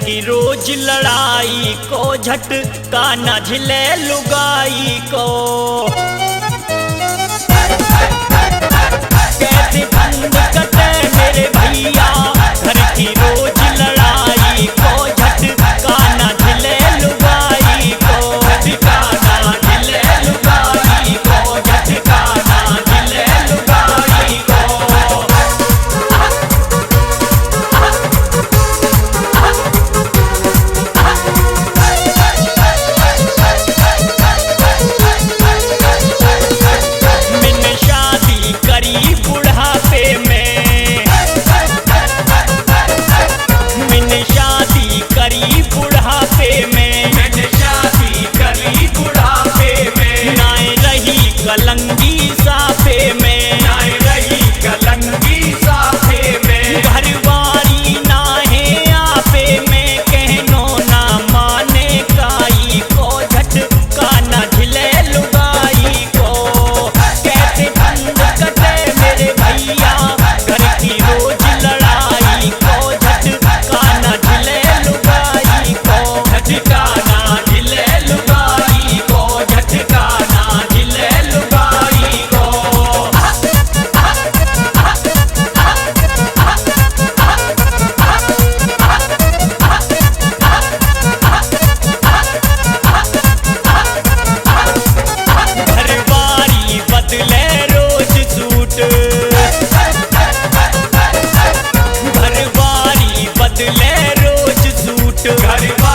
की रोज लड़ाई को झटका न झिले लुगाई को। कैसे बंद कटे मेरे भैया घर की रोज लड़ाई को झटका न झिले लुगाई को। झटका न झिले लुगाई को, झटका न झिले लुगाई को। मैंने शादी करी बुढ़ापे में, मैंने शादी करी बुढ़ापे में, मैंने शादी करी बुढ़ापे में। नाय रही कलंगी साफे में, नाय रही कलंगी साफे में। घरवारी ना है आपे में, कहनो ना माने काई को। झटका न झिले लुगाई को। कैसे बंद कटे मेरे भैया घर की रोज लड़ाई को। झटका न झिले लुगाई को, झटका न झिले लुगाई को, झटका न झिले लुगाई को। घरवारी बदले रोज सूट, घरवारी बदले रोज सूट। घरवारी